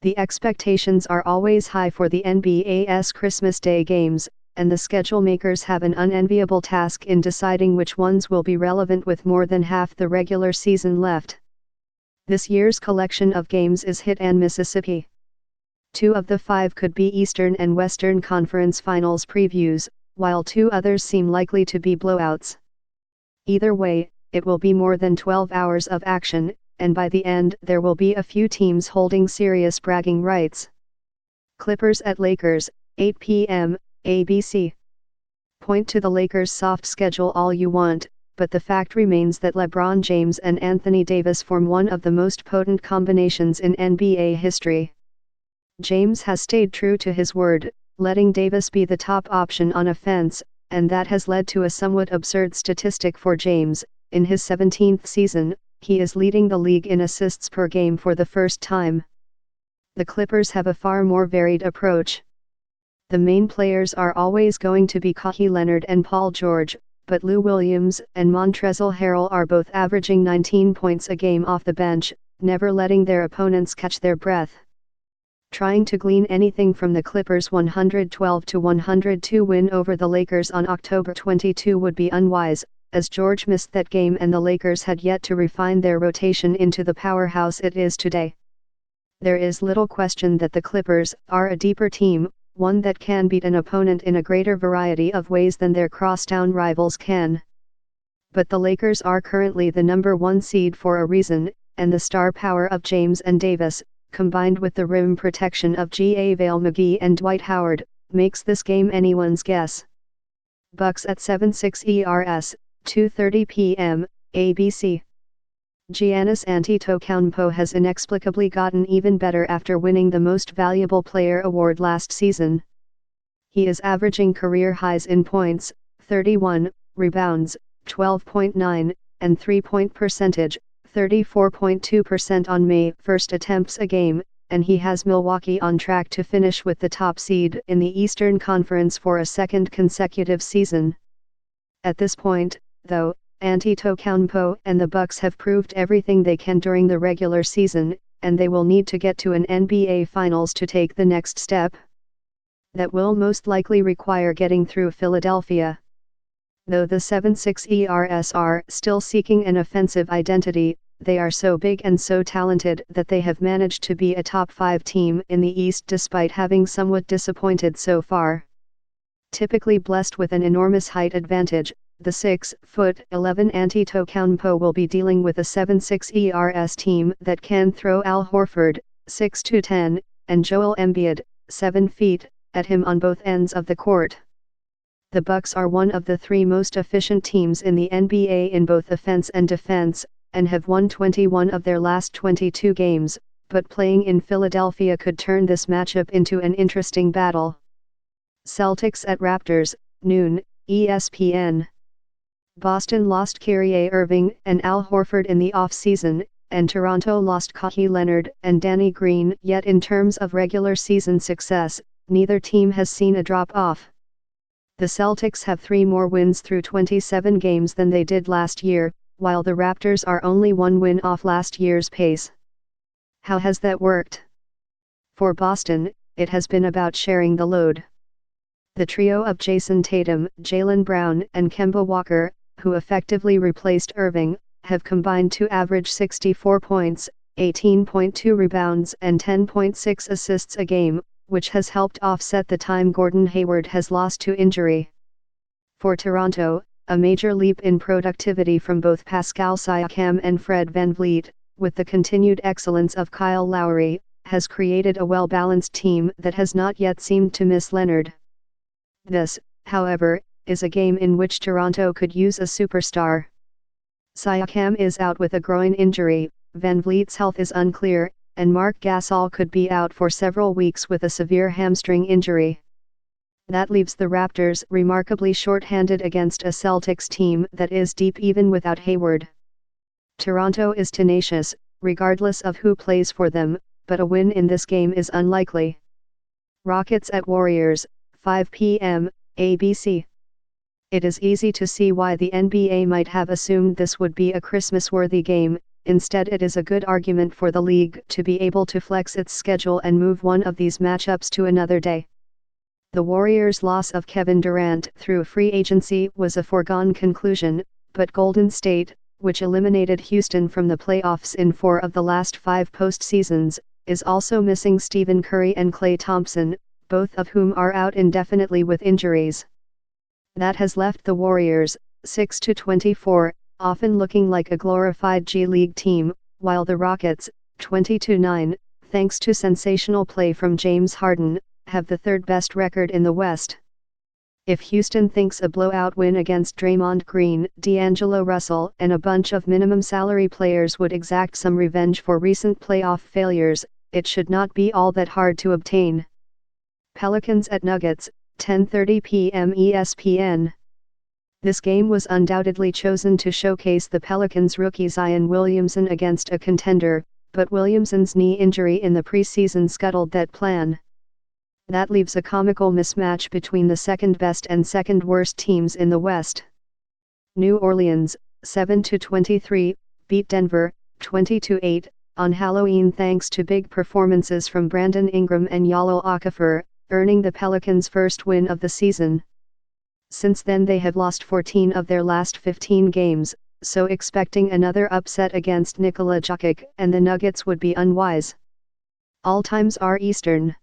The expectations are always high for the NBA's Christmas Day games, and the schedule makers have an unenviable task in deciding which ones will be relevant with more than half the regular season left. This year's collection of games is hit and Mississippi. 2 of the 5 could be Eastern and Western Conference Finals previews, while 2 others seem likely to be blowouts. Either way, it will be more than 12 hours of action, and by the end there will be a few teams holding serious bragging rights. Clippers at Lakers, 8 p.m., ABC. Point to the Lakers' soft schedule all you want, but the fact remains that LeBron James and Anthony Davis form one of the most potent combinations in NBA history. James has stayed true to his word, letting Davis be the top option on offense, and that has led to a somewhat absurd statistic for James. In his 17th season, he is leading the league in assists per game for the first time. The Clippers have a far more varied approach. The main players are always going to be Kawhi Leonard and Paul George, but Lou Williams and Montrezl Harrell are both averaging 19 points a game off the bench, never letting their opponents catch their breath. Trying to glean anything from the Clippers' 112-102 win over the Lakers on October 22 would be unwise, as George missed that game and the Lakers had yet to refine their rotation into the powerhouse it is today. There is little question that the Clippers are a deeper team, one that can beat an opponent in a greater variety of ways than their crosstown rivals can. But the Lakers are currently the number 1 seed for a reason, and the star power of James and Davis, combined with the rim protection of JaVale McGee and Dwight Howard, makes this game anyone's guess. Bucks at 7-6 ERS, 2:30 p.m., ABC. Giannis Antetokounmpo has inexplicably gotten even better after winning the Most Valuable Player award last season. He is averaging career highs in points, 31, rebounds, 12.9, and three-point percentage, 34.2% on May 1st attempts a game, and he has Milwaukee on track to finish with the top seed in the Eastern Conference for a second consecutive season. At this point, though, Antetokounmpo and the Bucks have proved everything they can during the regular season, and they will need to get to an NBA Finals to take the next step. That will most likely require getting through Philadelphia. Though the 7-6 ERS are still seeking an offensive identity, they are so big and so talented that they have managed to be a top 5 team in the East despite having somewhat disappointed so far. Typically blessed with an enormous height advantage, the 6'11" Antetokounmpo will be dealing with a 7-6 ERS team that can throw Al Horford, 6'10", and Joel Embiid, 7 feet, at him on both ends of the court. The Bucks are one of the 3 most efficient teams in the NBA in both offense and defense, and have won 21 of their last 22 games, but playing in Philadelphia could turn this matchup into an interesting battle. Celtics at Raptors, noon, ESPN. Boston lost Kyrie Irving and Al Horford in the off-season, and Toronto lost Kawhi Leonard and Danny Green. Yet in terms of regular season success, neither team has seen a drop-off. The Celtics have 3 more wins through 27 games than they did last year, while the Raptors are only 1 win off last year's pace. How has that worked? For Boston, it has been about sharing the load. The trio of Jason Tatum, Jaylen Brown, and Kemba Walker, who effectively replaced Irving, have combined to average 64 points, 18.2 rebounds and 10.6 assists a game, which has helped offset the time Gordon Hayward has lost to injury. For Toronto, a major leap in productivity from both Pascal Siakam and Fred VanVleet, with the continued excellence of Kyle Lowry, has created a well-balanced team that has not yet seemed to miss Leonard. This, however, is a game in which Toronto could use a superstar. Siakam is out with a groin injury, VanVleet's health is unclear, and Marc Gasol could be out for several weeks with a severe hamstring injury. That leaves the Raptors remarkably short-handed against a Celtics team that is deep even without Hayward. Toronto is tenacious, regardless of who plays for them, but a win in this game is unlikely. Rockets at Warriors, 5 p.m., ABC. It is easy to see why the N.B.A. might have assumed this would be a Christmas-worthy game, instead it is a good argument for the league to be able to flex its schedule and move one of these matchups to another day. The Warriors' loss of Kevin Durant through free agency was a foregone conclusion, but Golden State, which eliminated Houston from the playoffs in 4 of the last 5 postseasons, is also missing Stephen Curry and Klay Thompson, both of whom are out indefinitely with injuries. That has left the Warriors, 6-24, often looking like a glorified G League team, while the Rockets, 20-9, thanks to sensational play from James Harden, have the third best record in the West. If Houston thinks a blowout win against Draymond Green, D'Angelo Russell and a bunch of minimum salary players would exact some revenge for recent playoff failures, it should not be all that hard to obtain. Pelicans at Nuggets, 10:30 p.m. ESPN. This game was undoubtedly chosen to showcase the Pelicans' rookie Zion Williamson against a contender, but Williamson's knee injury in the preseason scuttled that plan. That leaves a comical mismatch between the second-best and second-worst teams in the West. New Orleans, 7-23, beat Denver, 20-8, on Halloween thanks to big performances from Brandon Ingram and Yalo Okafor, earning the Pelicans' first win of the season. Since then they have lost 14 of their last 15 games, so expecting another upset against Nikola Jokic and the Nuggets would be unwise. All times are Eastern.